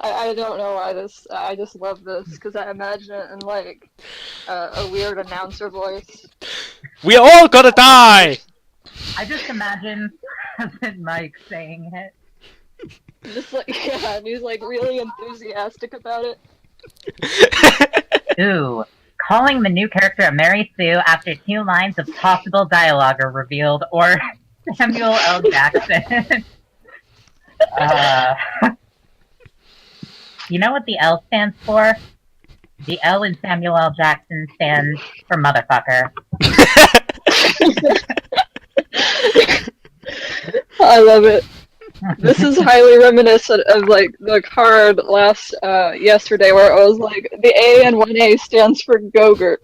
I don't know why I just love this because I imagine it in like a weird announcer voice. We are all gonna die! I just imagine Cousin Mike saying it. Just like, yeah, and he's like really enthusiastic about it. Ooh, calling the new character Mary Sue after 2 lines of possible dialogue are revealed, or Samuel L. Jackson. You know what the L stands for? The L in Samuel L. Jackson stands for motherfucker. I love it. This is highly reminiscent of like the card yesterday where it was like the A in 1A stands for Gogurt.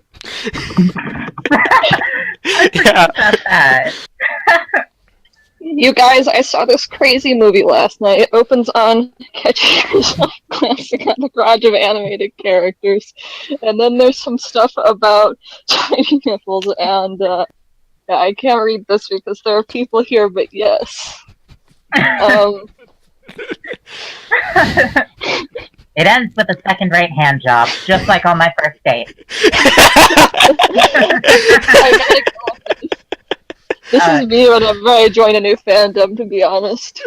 I forgot about that. You guys, I saw this crazy movie last night. It opens on Catch Yourself glancing at the garage of animated characters, and then there's some stuff about tiny nipples, and I can't read this because there are people here, but yes. It ends with a second-rate hand job, just like on my first date. This is me whenever I join a new fandom, to be honest.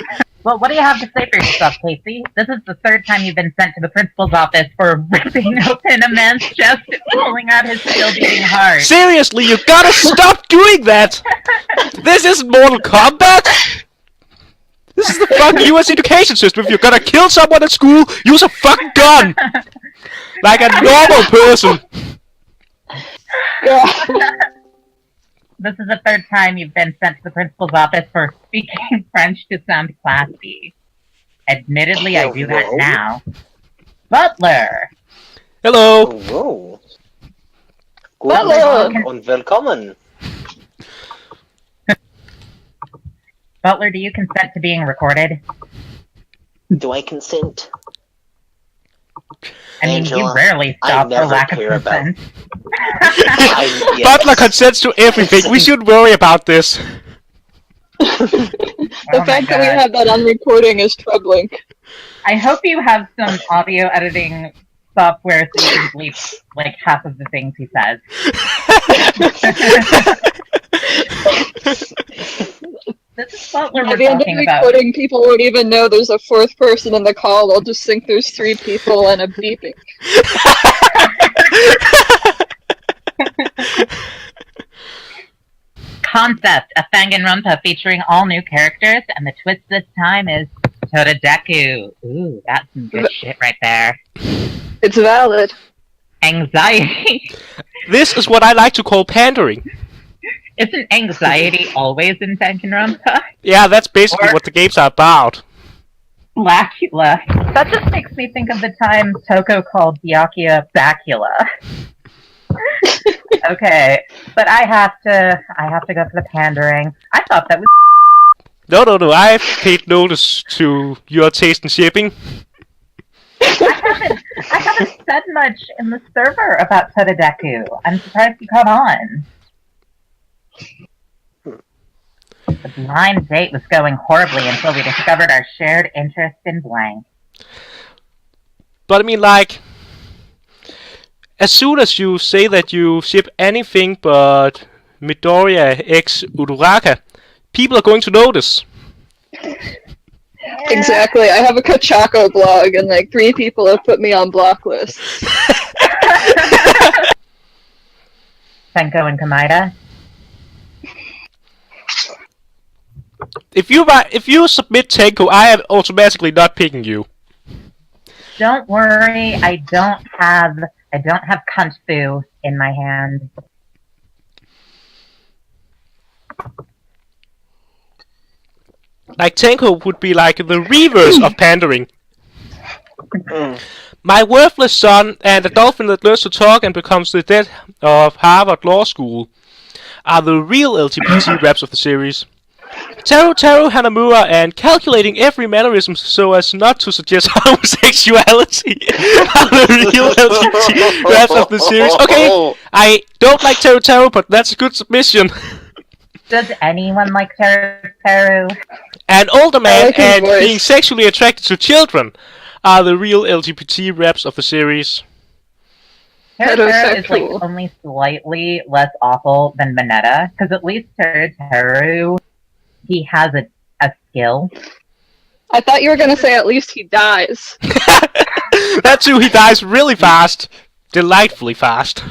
Well, what do you have to say for yourself, Casey? This is the 3rd time you've been sent to the principal's office for ripping open a man's chest and pulling out his still beating heart. Seriously, you gotta stop doing that! This isn't Mortal Kombat! This is the fucking US education system. If you're gonna kill someone at school, use a fucking gun! Like a normal person! Yeah. This is the 3rd time you've been sent to the principal's office for speaking French to sound classy. Admittedly, I do that now. Butler! Hello! Wow. Butler! Und willkommen. Butler, do you consent to being recorded? Do I consent? I mean, Angela, you rarely I stop for never lack of care about- consent. Yes. Butler consents to everything. We shouldn't worry about this. The fact that we have that on recording is troubling. I hope you have some audio editing software so you can bleep like half of the things he says. This is Butler At we're the end of talking the about. recording, people won't even know there's a 4th person in the call. They'll just think there's 3 people and a beeping. Concept, a Danganronpa featuring all new characters, and the twist this time is Todadeku. Ooh, that's some good shit right there. It's valid. Anxiety. This is what I like to call pandering. Isn't anxiety always in Danganronpa? Yeah, that's basically Or- what the games are about. Blackula. That just makes me think of the time Toko called Byakuya Bacula. Okay, but I have to go for the pandering. I thought that was No, I've paid notice to your taste in shipping. I haven't said much in the server about Todadeku. I'm surprised you caught on. The blind date was going horribly until we discovered our shared interest in blank. But I mean, like, as soon as you say that you ship anything but Midoriya x Uraraka, people are going to notice. Exactly. I have a Kachako blog, and like 3 people have put me on block lists. Senko and Kamaida? If you submit Tenko, I am automatically not picking you. Don't worry, I don't have cunt foo in my hand. Like, Tenko would be like the reverse of pandering. My worthless son and a dolphin that learns to talk and becomes the dean of Harvard Law School are the real LGBT reps of the series. Taro Hanamura and calculating every mannerism so as not to suggest homosexuality are the real LGBT reps of the series. Okay, I don't like Taro, but that's a good submission. Does anyone like Teru? An older man like his and voice. being sexually attracted to children are the real LGBT reps of the series. Teru is like Heterosexual. only slightly less awful than Mineta, because at least Teru, he has a skill. I thought you were gonna say at least he dies. That too, he dies really fast. Delightfully fast.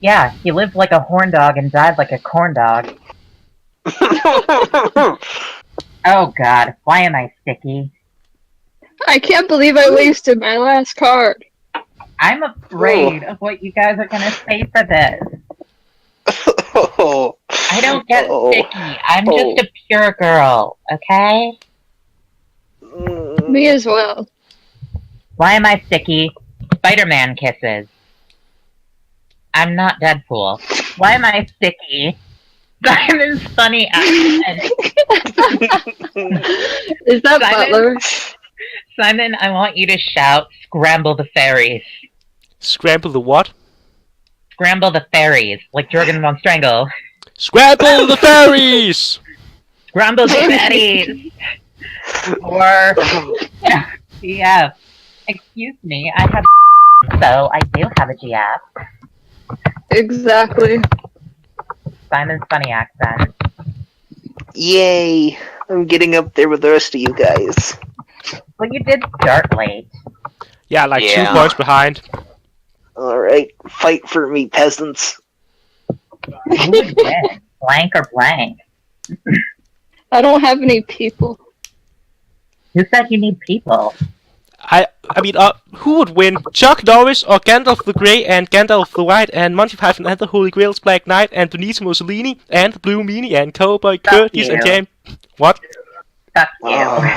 Yeah, he lived like a horn dog and died like a corn dog. Oh god, why am I sticky? I can't believe I wasted my last card. I'm afraid of what you guys are gonna say for this. I don't get sticky. I'm just a pure girl, okay? Me as well. Why am I sticky? Spider-Man kisses. I'm not Deadpool. Why am I sticky? Simon's funny accent. Is that Simon? Butler? Simon, I want you to shout, "Scramble the fairies." Scramble the what? Scramble the fairies, like Jorgen von Strangle. Scramble the fairies! Scramble the fairies! Or, yeah. Excuse me, I have so I do have a GF. Exactly. Simon's funny accent. Yay! I'm getting up there with the rest of you guys. Well, you did start late. Yeah, like Yeah. 2 points behind. Alright, fight for me, peasants. Who would win? Blank or blank? I don't have any people. Who said you need people? I mean, who would win? Chuck Norris or Gandalf the Grey and Gandalf the White and Monty Python and the Holy Grail's Black Knight and Benito Mussolini and the Blue Meanie and Cowboy Curtis and you. James... What? Fuck you.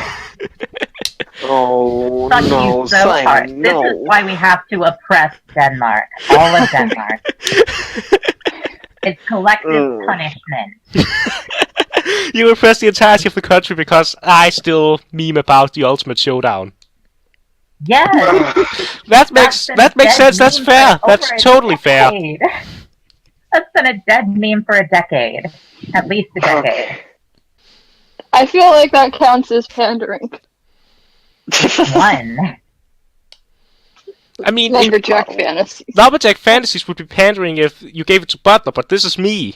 Oh, Fuck no, you so Simon, hard. no. This is why we have to oppress Denmark. All of Denmark. It's collective punishment. You repress the entirety of the country because I still meme about the Ultimate Showdown. Yes! That makes sense. That's fair. That's totally fair. That's been a dead meme for a decade. At least a decade. I feel like that counts as pandering. One. I mean, Lumberjack fantasies. Lumberjack Fantasies would be pandering if you gave it to Butler, but this is me.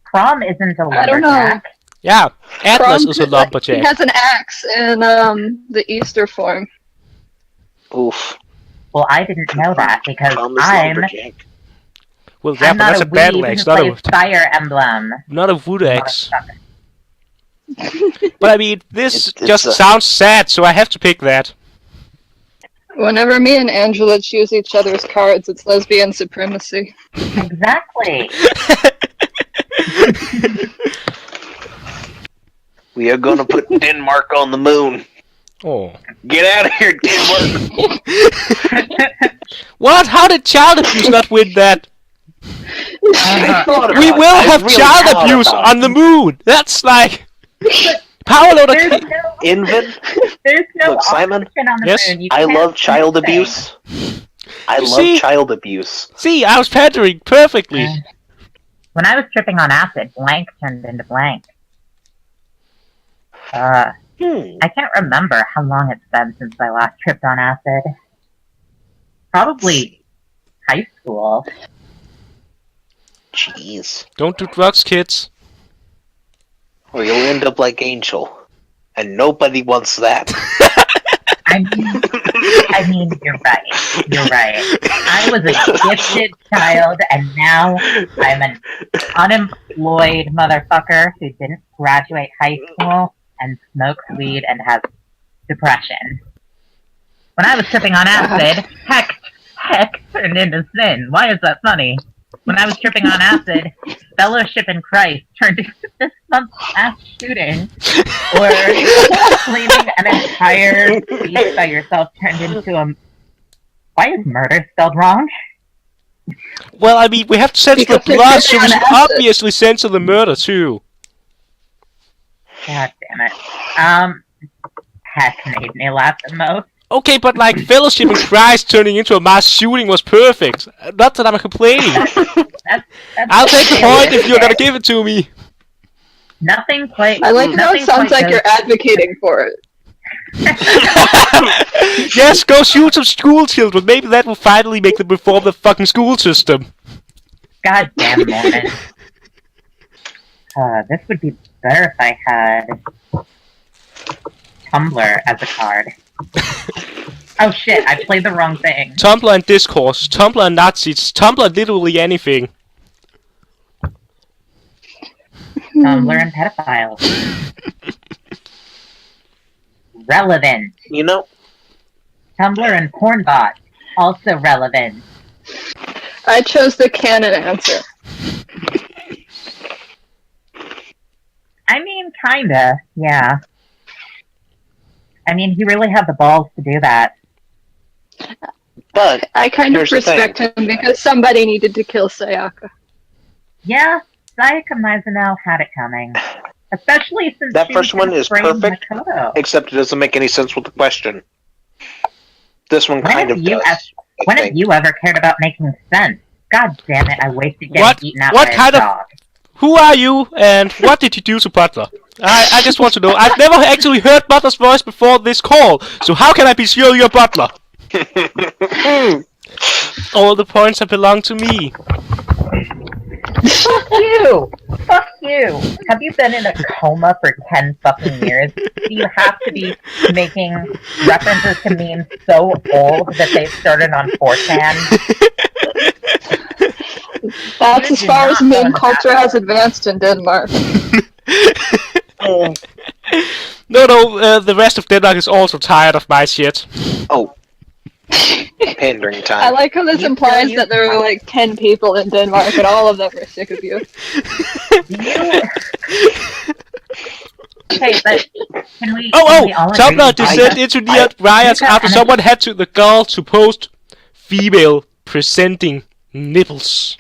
Prom isn't a I don't know. lumberjack. Yeah, Atlas Prom- is a He lumberjack. has an axe in the Easter form. Oof. Well, I didn't know that because Promise I'm lumberjack. Well, yeah, I'm but not that's a a battle weeb axe, who plays Fire Emblem. not a wood axe. Motherfucker. But I mean, this It's just a- sounds sad, so I have to pick that. Whenever me and Angela choose each other's cards, it's lesbian supremacy. Exactly. We are gonna put Denmark on the moon. Oh. Get out of here, Denmark! What? How did child abuse not win that? I thought about We it. will I have really child thought abuse about on the moon! That's like... Power load There's of... no, it. Invid, there's no Look, Simon. oxygen on the Yes? moon. You I can't love child do things. abuse. I You love see? child abuse. See, I was pandering perfectly. When I was tripping on acid, blank turned into blank. I can't remember how long it's been since I last tripped on acid. Probably high school. Jeez. Don't do drugs, kids. Or you'll end up like Angel. And nobody wants that. I mean, you're right. You're right. I was a gifted child, and now I'm an unemployed motherfucker who didn't graduate high school and smokes weed and has depression. When I was tripping on acid, heck turned into sin. Why is that funny? When I was tripping on acid, fellowship in Christ turned into this month's mass shooting. Or cleaning an entire piece by yourself turned into a... Why is murder spelled wrong? Well, I mean, we have to censor the Because you're blood, so tripping we on should acid. obviously censor the murder, too. God damn it. Heck made me laugh the most. Okay, but like Fellowship in Christ turning into a mass shooting was perfect. Not that I'm complaining. I'll take the point if you're gonna give it to me. Nothing quite. I like how it nothing sounds quite like you're advocating for it. Yes, go shoot some school children. Maybe that will finally make them reform the fucking school system. God damn Mormon. This would be better if I had Tumblr as a card. Oh shit, I played the wrong thing. Tumblr and discourse. Tumblr and Nazis. Tumblr literally anything. Tumblr and pedophiles. Relevant. You know, Tumblr and pornbot. Also relevant. I chose the canon answer. I mean, kinda, yeah. I mean, he really had the balls to do that. but I kind of Here's the respect him because somebody needed to kill Sayaka. Yeah, Sayaka Mizuno had it coming. Especially since That she first was one gonna is frame perfect, Makoto. except it doesn't make any sense with the question. This one When kind have of you does. When have you ever cared about making sense? God damn it, I wasted getting What- eaten out what by kind a of- dog. Who are you, and what did you do to Butler? I just want to know. I've never actually heard Butler's voice before this call, so how can I be sure you're Butler? All the points have belonged to me. Fuck you! Fuck you! Have you been in a coma for 10 fucking years? Do you have to be making references to memes so old that they started on 4chan? That's You as do far as not meme know culture that. has advanced in Denmark. No, the rest of Denmark is also tired of my shit. Oh. Pandering I time. like how this implies that there are like 10 people in Denmark and all of them are sick of you. Okay, but can we? Oh, can we all agree Tumblr to descent into near riots Yuka after and- someone had to the girl to post female presenting nipples.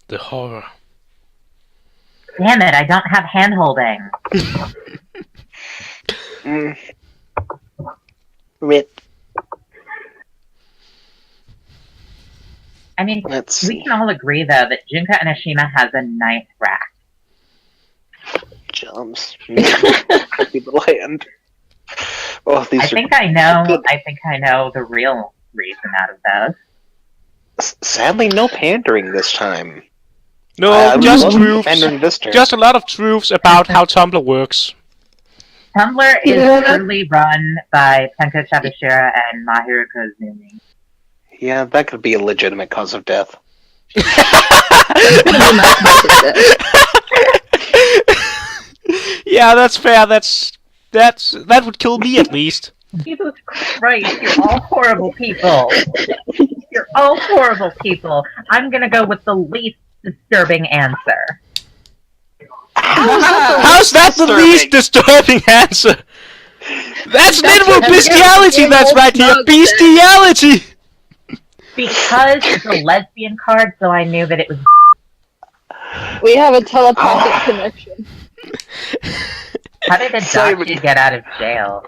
The horror. Damn it! I don't have hand holding. Rip. I mean, Let's we see. can all agree though that Junka Enoshima has a nice rack. Jumps. Copy the land. Oh, these I are think I know. good. I think I know the real reason out of those. Sadly no pandering this time. No, I just love truths. pandering this turn. Just a lot of truths about how Tumblr works. Tumblr is Yeah. truly run by Tenko Chabashira and Mahiru Kozumi. Yeah, that could be a legitimate cause of death. Yeah, that's fair. That would kill me at least. Jesus Christ, you're all horrible people. You're all horrible people. I'm gonna go with the least disturbing answer. How's that the disturbing? least disturbing answer? That's literal what- bestiality. That's right here, bestiality. Because it's a lesbian card, so I knew that it was. We have a telepathic connection. How did a Simon. Dachi get out of jail?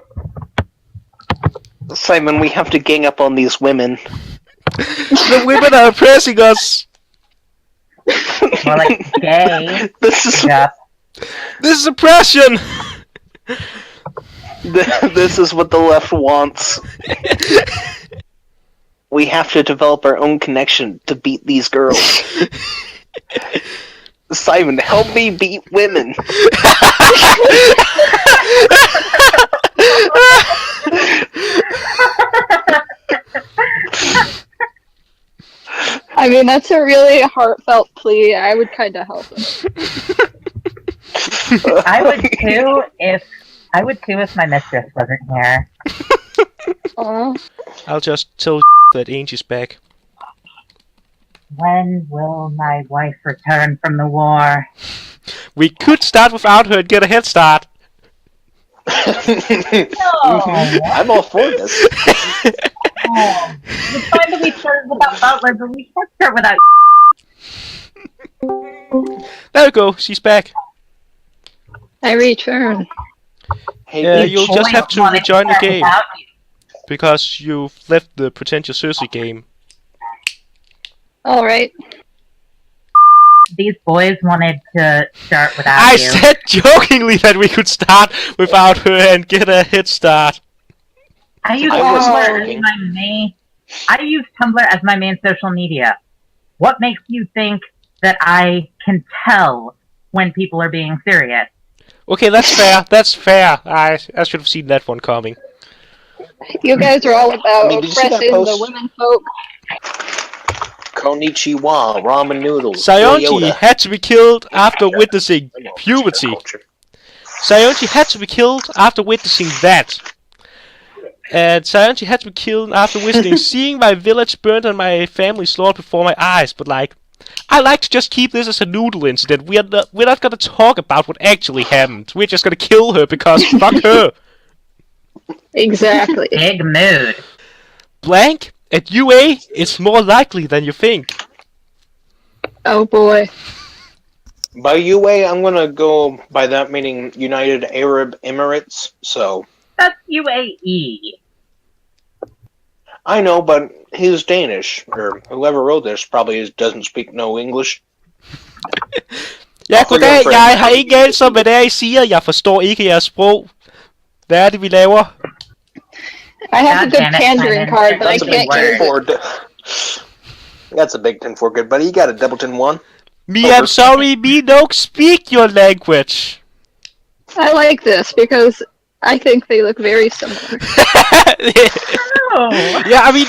Simon, we have to gang up on these women. The women are oppressing us. More like gay. This is Yep. This is oppression. this is what the left wants. We have to develop our own connection to beat these girls. Simon, help me beat women. I mean, that's a really heartfelt plea. I would kind of help him. I would too if my mistress wasn't here. Aw. I'll just tell that Angie's back. When will my wife return from the war? We could start without her and get a head start. No. I'm all for this. Oh, it's fine that we started without Butler, but we can't start without. There we go. She's back. I return. Hey, Yeah, bitch. you'll just have to rejoin the game. because you've left the pretentious Cersei game. Alright. These boys wanted to start without I you. said jokingly that we could start without her and get a head start. I use I was Tumblr as joking. my main. I use Tumblr as my main social media. What makes you think that I can tell when people are being serious? Okay, that's fair. That's fair. I should have seen that one coming. You guys are all about I mean, did you see that oppressing the post? women folk. Konnichiwa, ramen noodles, Sayonji Toyota. had to be killed after witnessing puberty. Sayonji had to be killed after witnessing that. And Sayonji had to be killed after witnessing seeing my village burned and my family slaughtered before my eyes. But like, I like to just keep this as a noodle incident. We're not gonna talk about what actually happened. We're just gonna kill her because fuck her. Exactly. Big mood. Blank, at UA, it's more likely than you think. Oh boy. By UA, I'm gonna go by that meaning United Arab Emirates, so... That's UAE. I know, but he's Danish, or whoever wrote this probably doesn't speak no English. Ja, Og for goddag, your jeg friend. har ikke anelse hvad det er, I siger. Jeg forstår ikke jeres sprog. Hvad er det, vi laver? I have a God good damn it, Tangerine Simon. card, but I That's a Big big can't word. use 10 it. for... That's a big 10 for good, buddy. You got a Doubleton 1. Me, Over. I'm sorry, me don't speak your language. I like this because I think they look very similar. Oh. Yeah, I mean,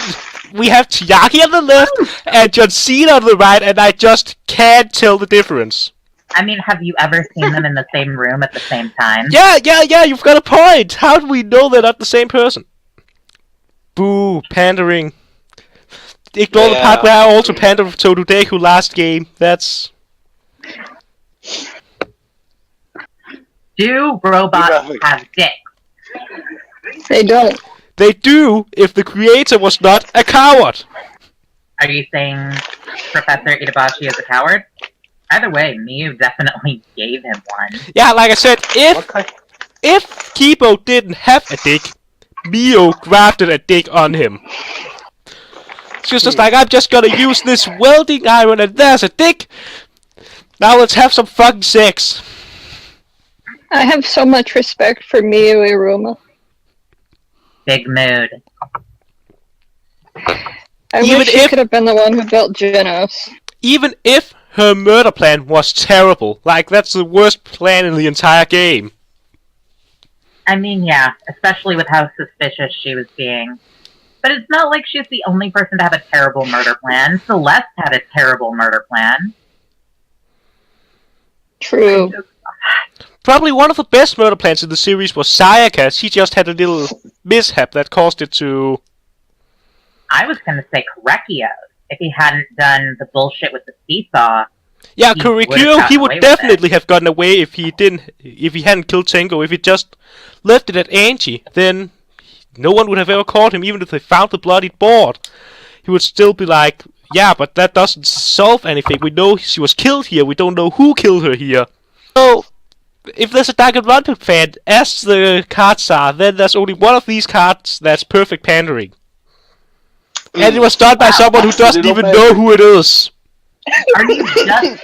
we have Tiaki on the left and John Cena on the right, and I just can't tell the difference. I mean, have you ever seen them in the same room at the same time? Yeah, you've got a point. How do we know they're not the same person? Boo, pandering. Ignore the part where I also pandered to Deku last game. That's... Do robots have dicks? They don't. They do if the creator was not a coward. Are you saying Professor Itabashi is a coward? Either way, Miyu definitely gave him one. Yeah, like I said, if Kibo didn't have a dick, Mio grafted a dick on him. She was just like, I'm just gonna use this welding iron and there's a dick! Now let's have some fucking sex. I have so much respect for Miyu Iruma. Big mood. I Even wish she if- could have been the one who built Genos. Even if her murder plan was terrible, like that's the worst plan in the entire game. I mean, yeah, especially with how suspicious she was being. But it's not like she's the only person to have a terrible murder plan. Celeste had a terrible murder plan. True. Probably one of the best murder plans in the series was Sayaka. She just had a little mishap that caused it to... I was gonna say Korekiyo. If he hadn't done the bullshit with the seesaw. Yeah, He would've Kurikyo, gotten he away would with definitely have gotten away if he hadn't killed Tengo. If he just left it at Angie, then no one would have ever caught him, even if they found the bloodied board. He would still be like, yeah, but that doesn't solve anything. We know she was killed here, we don't know who killed her here. So, if there's a Danganronpa fan, as the cards are, then there's only one of these cards that's perfect pandering. And it was done by someone who doesn't even know who it is. Are you just...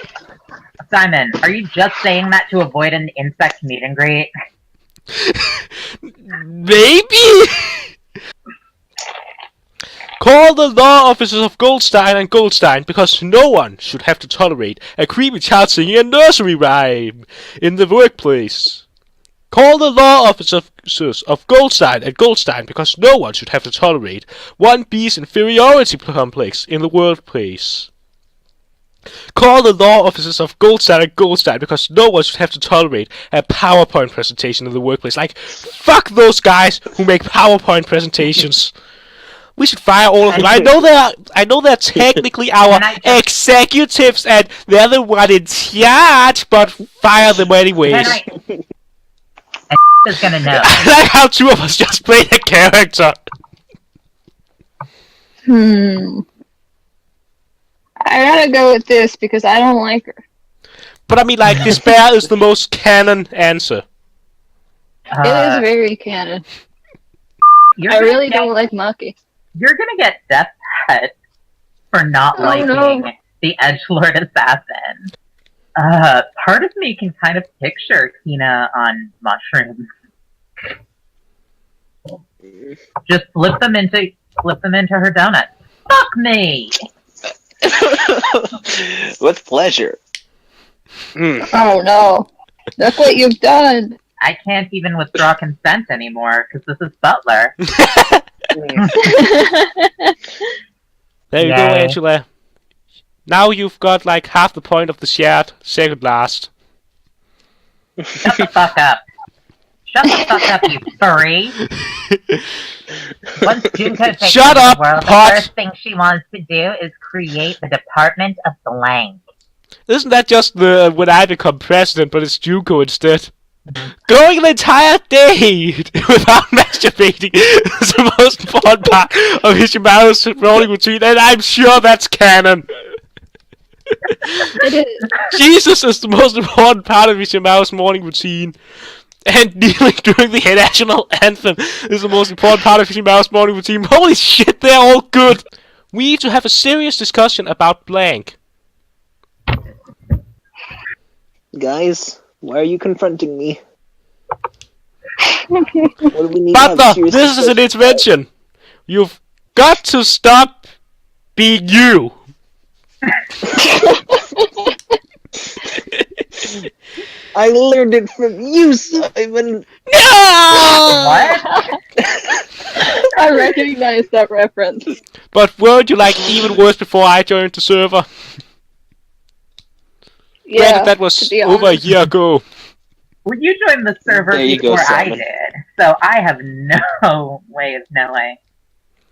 Simon, are you just saying that to avoid an insect meet and greet? Maybe? Call the law officers of Goldstein and Goldstein, because no one should have to tolerate a creepy child singing a nursery rhyme in the workplace. Call the law officers of Goldstein and Goldstein, because no one should have to tolerate one bee's inferiority complex in the workplace. Call the law officers of Goldstein and Goldstein, because no one should have to tolerate a PowerPoint presentation in the workplace. Like, fuck those guys who make PowerPoint presentations. We should fire all of them. I know they're technically our executives and they're the one in charge, but fire them anyways. And is gonna know. I like how two of us just played a character. I gotta go with this because I don't like her. But I mean, like, despair is the most canon answer. It is very canon. I really don't like Maki. You're gonna get death threats for not liking the edgelord assassin. Part of me can kind of picture Tina on mushrooms. Just flip them into her donuts. Fuck me! With pleasure. Oh no. Look what you've done. I can't even withdraw consent anymore because this is Butler. There you go, Angela. Now you've got like half the point of the shared second last. Shut the fuck up. Shut the fuck up, you furry. Once Junko takes Shut over up, the world, pot. the first thing she wants to do is create the Department of Blank. Isn't that just the when I become president, but it's Junko instead? Going an entire day without masturbating is the most important part of Hishimaru's morning routine, and I'm sure that's canon. It is. Jesus is the most important part of Hishimaru's morning routine. And kneeling during the national anthem is the most important part of Hishimaru's morning routine. Holy shit, they're all good! We need to have a serious discussion about blank. Guys, why are you confronting me? What do we need to have a Butler, serious this is an discussion intervention. You've got to stop being you. I learned it from you, Simon. No! What? I recognize that reference. But weren't you like even worse before I joined the server? Yeah, Granted, that was to be over a honest. year ago. Well, you joined the server There you go, before I Simon. did, so I have no way of knowing.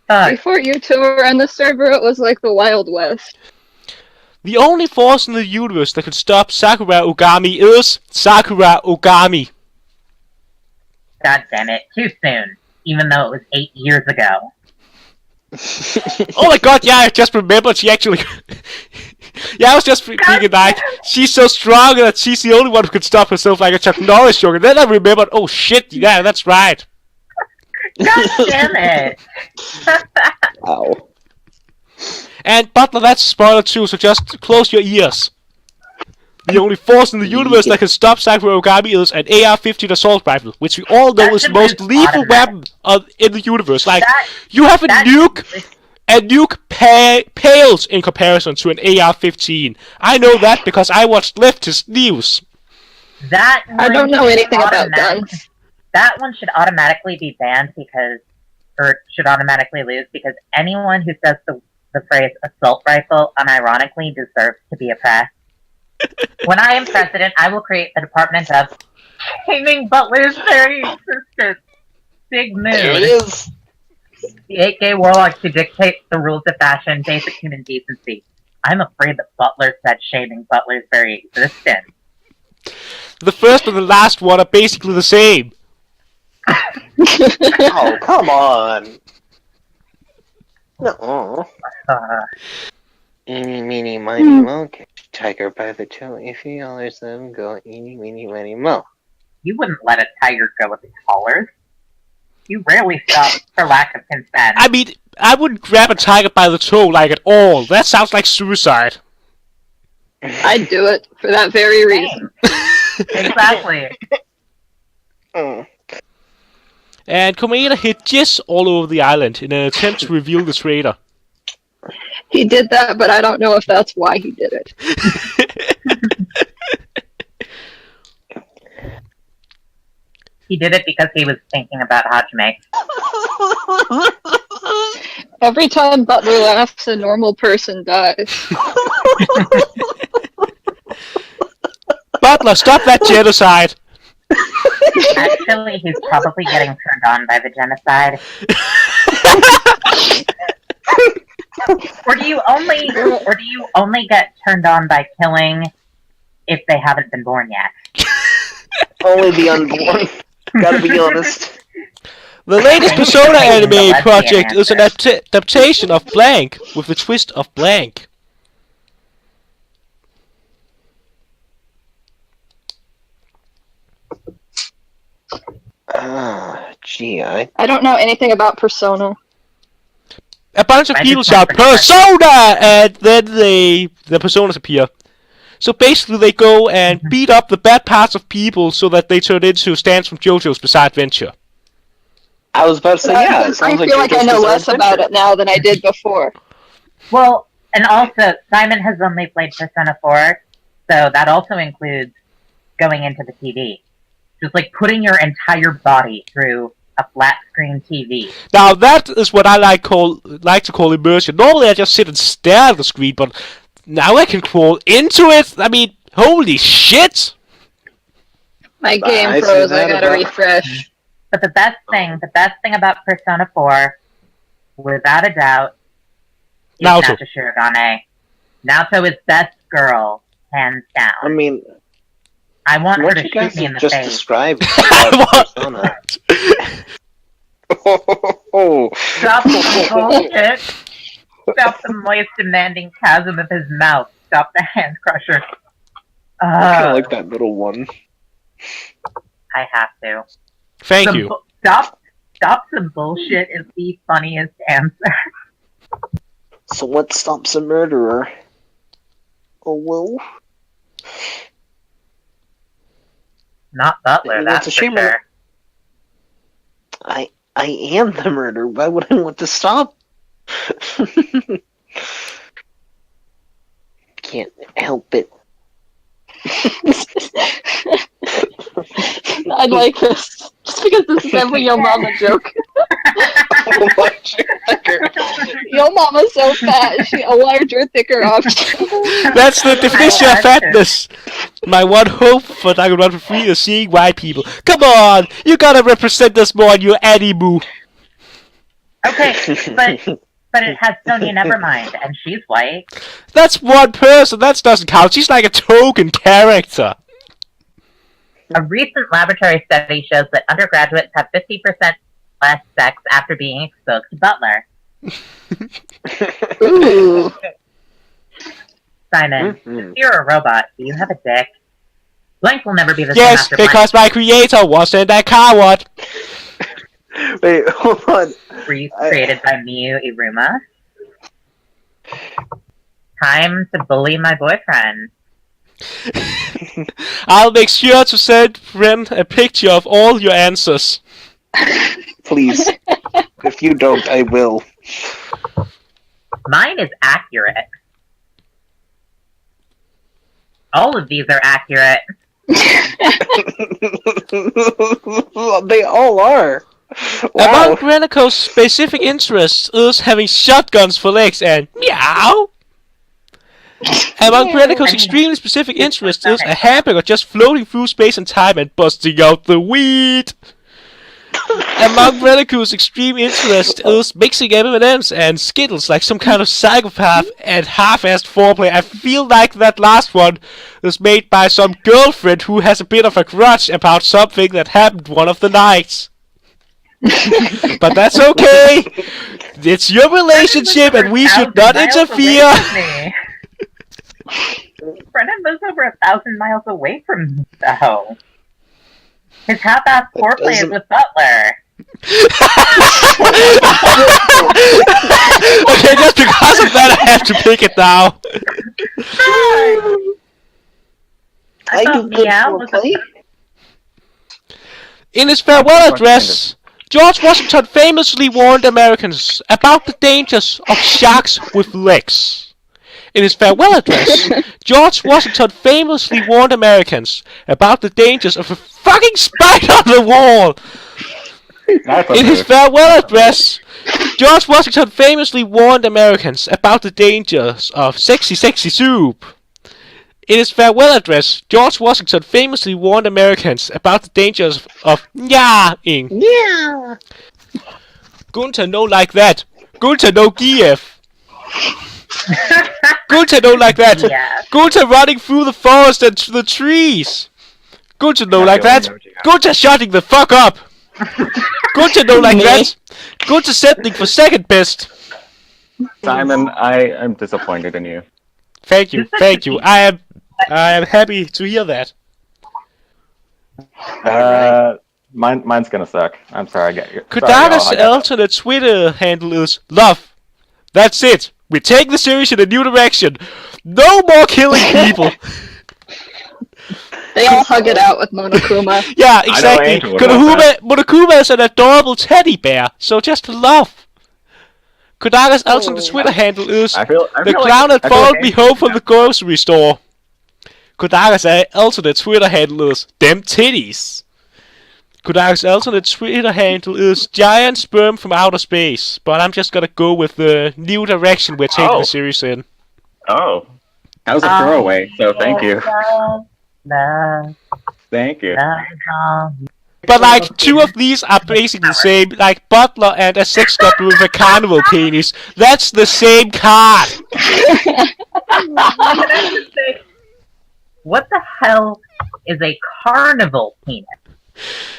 Fuck. Before you two were on the server, it was like the Wild West. The only force in the universe that could stop Sakura Ogami is Sakura Ogami. God damn it, too soon. Even though it was 8 years ago. Oh my god, yeah, I just remembered she actually... yeah, I was just thinking like, she's so strong that she's the only one who can stop herself like a Chuck Norris joke. And then I remembered, oh shit, yeah, that's right. God damn it! Ow. And Butler, that's a spoiler too, so just close your ears. The only force in the universe that can stop Sakura Ogami is an AR-15 assault rifle, which we all know That is the should most be lethal automatic. weapon in the universe. Like, That- you have a that- nuke, and nuke pales in comparison to an AR-15. I know that because I watched leftist news. That I don't know one anything about automatic- guns. That one should automatically be banned or should automatically lose because anyone who says the phrase assault rifle unironically deserves to be oppressed. When I am president, I will create the Department of Shaming Butler's very existence. Big mood. There it is. The 8 gay warlocks who dictate the rules of fashion, basic human decency. I'm afraid that Butler said shaming Butler's very existence. The first and the last one are basically the same. Oh, come on. No. Eeny, meeny, miny, mo. Catch a tiger by the tail. If he hollers, let him go. Eeny, meeny, miny, mo. You wouldn't let a tiger go with its collars. You rarely stop for lack of consent. I mean, I wouldn't grab a tiger by the toe like at all. That sounds like suicide. I'd do it for that very reason. Exactly. Mm. And Komeda hit jizz all over the island in an attempt to reveal the traitor. He did that, but I don't know if that's why he did it. He did it because he was thinking about Hajime. Every time Butler laughs, a normal person dies. Butler, stop that genocide! Actually, he's probably getting turned on by the genocide. Or do you only get turned on by killing if they haven't been born yet? Only the unborn. Gotta be honest. The latest Persona anime Lesbian project is an answer. adaptation of Blank, with the twist of Blank. Gee, I don't know anything about Persona. A bunch of I people just shout want to- Persona, and then the personas appear. So basically, they go and beat up the bad parts of people so that they turn into stands from JoJo's Bizarre Adventure. I was about to say, yeah, it sounds I feel like I JoJo's know Bizarre less about Adventure. it now than I did before. Well, and also, Simon has only played Persona 4, so that also includes going into the TV. Just like putting your entire body through a flat screen TV. Now that is what I like to call immersion. Normally I just sit and stare at the screen, but now I can crawl into it. I mean, holy shit! My game I see froze. I that gotta about- refresh. But the best thing about Persona 4, without a doubt, is Naoto. Naoto Shirogane. Naoto is best girl, hands down. I mean, I want her what to you guys shoot me in have the just face. described I about want- Persona. Oh, Stop the bullshit. Stop the moist, demanding chasm of his mouth. Stop the hand crusher. I kind of like that little one. I have to. Thank Some you. Stop some bullshit is the funniest answer. So what stops a murderer? Oh, well. Not Butler, It's that's a for shame sure. I am the murderer. Why would I want to stop? Can't help it. I like this. Just because this is every Yo Mama joke. Yo Mama's so fat, she a larger, thicker option. That's the definition of I like it. fatness. My one hope for Danganronpa 3 is seeing white people. Come on, you gotta represent us more in your anime. Okay, but it has Sonya Nevermind, and she's white. That's one person. That doesn't count. She's like a token character. A recent laboratory study shows that undergraduates have 50% less sex after being exposed to Butler. Ooh. Simon, if you're a robot, do you have a dick? Blank will never be the same Yes, after Blank. because my creator wasn't a coward. Wait, hold on. Created by Miyu Iruma. Time to bully my boyfriend. I'll make sure to send Bren a picture of all your answers. Please. If you don't, I will. Mine is accurate. All of these are accurate. They all are. Among Wow. Grenico's specific interests is having shotguns for legs and meow. Among Grenico's extremely specific interests is a hamburger just floating through space and time and busting out the weed. Among Grenico's extreme interest is mixing M&Ms and Skittles like some kind of psychopath and half-assed foreplay. I feel like that last one is made by some girlfriend who has a bit of a grudge about something that happened one of the nights. But that's okay. It's your relationship and we should not interfere. Brennan lives over 1,000 miles away from me, though. His half-assed foreplay is doesn't- with Butler. Okay, just because of that I have to pick it now. I thought do good Meow was foreplay. In his farewell address, George Washington famously warned Americans about the dangers of sharks with legs. In his farewell address, George Washington famously warned Americans about the dangers of a fucking spider on the wall. In his farewell address, George Washington famously warned Americans about the dangers of sexy, sexy soup. In his farewell address, George Washington famously warned Americans about the dangers of nyah-ing. Yeah. Gunther no like that. Gunther no GF. Gunther no like that. Yeah. Gunther running through the forest and the trees. Gunther no like that. Gunther shutting the fuck up. Gunther no like Me. that. Gunther settling for second best. Simon, I am disappointed in you. Thank you, thank you. I am happy to hear that. Mine's gonna suck. I'm sorry, I get you. Kodaka's alternate Twitter handle is love. That's it. We take the series in a new direction. No more killing people. They all hug it out with Monokuma. Yeah, exactly. Angel would want Monokuma is an adorable teddy bear, so just love. Kodaka's alternate Twitter handle is I feel the clown that followed me home from the grocery store. Kodaka's alternate Twitter handle is them titties. Kodaka's alternate Twitter handle is giant sperm from outer space, but I'm just gonna go with the new direction we're taking the series in. Oh, that was a throwaway. So thank you. Love, Thank you. love. But like, two of these are basically the same, like Butler and a sex god with a carnival penis. That's the same card! What the hell is a carnival penis?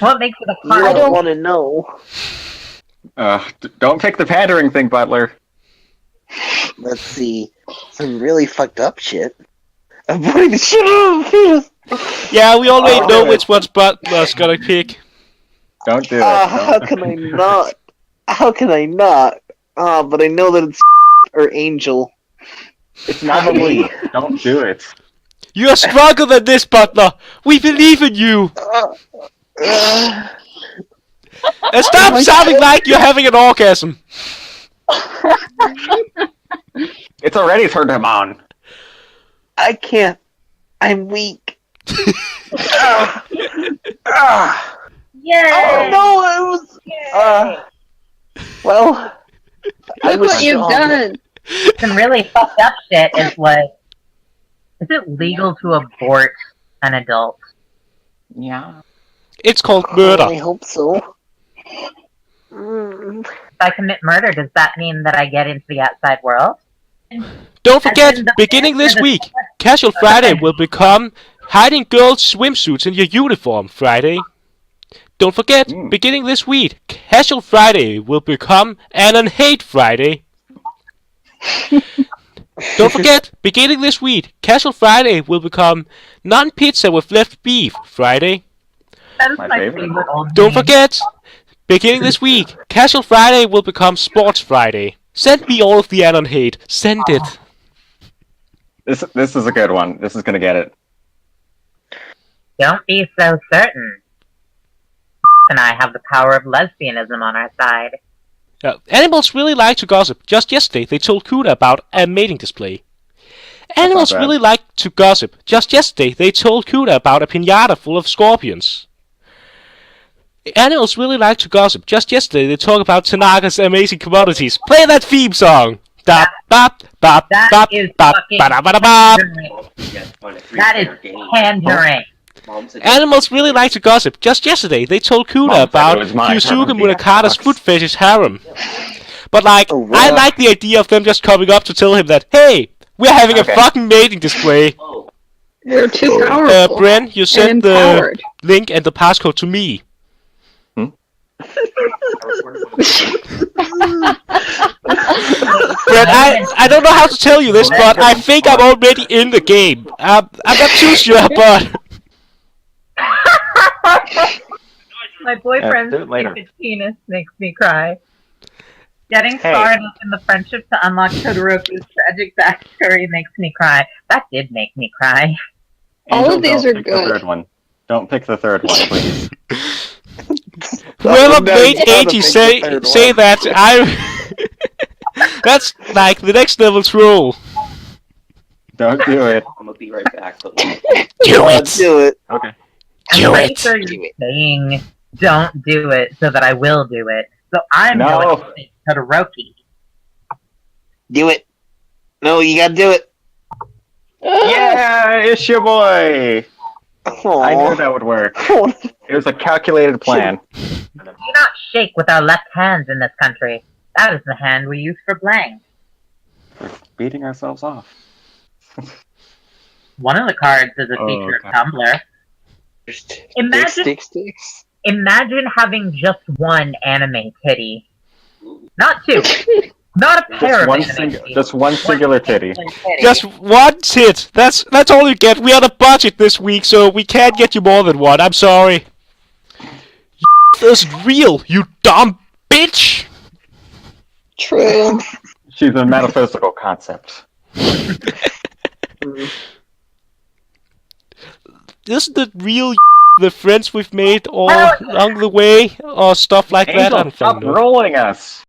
What makes it a I carnival? don't want to know. Don't pick the pandering thing, Butler. Let's see. Some really fucked up shit. I'm putting the shit on. Yeah, we already know which one's Butler's gonna pick. Don't do it. How can I not? How can I not? But I know that it's or Angel. It's not me. Don't do it. You're stronger than this, Butler! We believe in you! And stop sounding like you're having an orgasm! It's already turned him on. I can't. I'm weak. Yay! Oh no! I was. Well. I Look was what you've strong. done! Some really fucked up shit is like, is it legal to abort an adult? Yeah. It's called I murder. hope so. Mm. If I commit murder, does that mean that I get into the outside world? Don't forget, beginning this week, Casual Friday will become hiding girls' swimsuits in your uniform Friday. Don't forget, beginning this week, Casual Friday will become Anon Hate Friday. Don't forget, beginning this week, Casual Friday will become Non-Pizza with Left Beef Friday. That is My my favorite. favorite old Don't name. forget, beginning this week, Casual Friday will become Sports Friday. Send me all of the Anon hate. Send it. This is a good one. This is gonna get it. Don't be so certain. And I have the power of lesbianism on our side. Animals really like to gossip. Just yesterday, they told Kuda about a mating display. Animals bad. really like to gossip. Just yesterday, they told Kuda about a piñata full of scorpions. Animals really like to gossip. Just yesterday, they talked about Tanaka's amazing commodities. Play that theme song! Bop, bop, bop, That bop, is bop, fucking ba-da-ba-da-bop. That is pandering. Animals really like to gossip. Just yesterday, they told Kuda Mom said about it was mine. Yusuke Remember? Munakata's foot fetish harem. But like, Oh, wow. I like the idea of them just coming up to tell him that, hey, we're having Okay. a fucking mating display. We're too powerful. Bren, you and sent the empowered. link and the passcode to me. Bren, I don't know how to tell you this, but I think I'm already in the game. I'm not too sure, but My boyfriend's do it later. stupid penis makes me cry. Getting Hey. started in the friendship to unlock Todoroki's tragic backstory makes me cry. That did make me cry. All of Angel, these don't are pick good. The third one. Don't pick the third one, please. whoever No, made you gotta 80 pick say the third say one. that that's like the next level troll. Don't do it. I'm gonna be right back. But Do Let's do it. Okay. I'm Do pretty it. sure you're saying don't do it so that I will do it. So I'm No. going to pick Todoroki. Do it. No, you gotta do it. Yeah, it's your boy. I knew Aw. that would work. It was a calculated plan. Do not shake with our left hands in this country. That is the hand we use for blank. We're beating ourselves off. One of the cards is a Oh, feature God. of Tumblr. Imagine, Sticks. imagine having just one anime titty. Not two. Not a pair of anime titties. Just one singular titty. Just one tit. That's all you get. We are on a budget this week, so we can't get you more than one. I'm sorry. isn't real, you dumb bitch! True. She's a metaphysical concept. Isn't it real, the friends we've made all along the way, or stuff like that? I Angel, don't stop fucking know. rolling us.